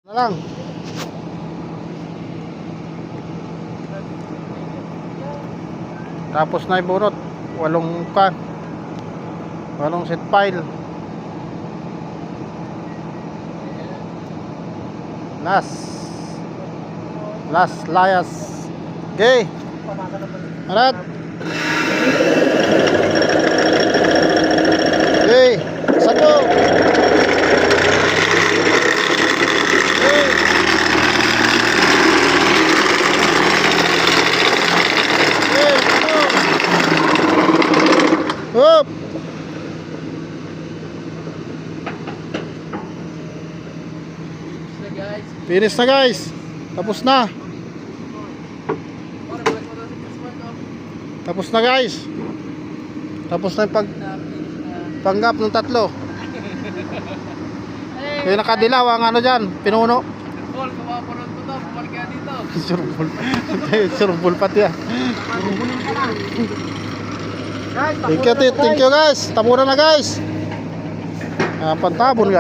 Na lang. Tapos na ibunot. Walong seat pile. Last layas. Okay. Arat. Okay. Satu. Up. Finish na guys. Tapos na. Tapos na guys. Tapos na yung panggap ng tatlo. Kaya nakadilaw ang ano dyan, pinuno. Paul, kumapulot ko to, bumalik ka dito. Surbol pati ah. Thank you guys. Tabunan na guys. Pantabon guys.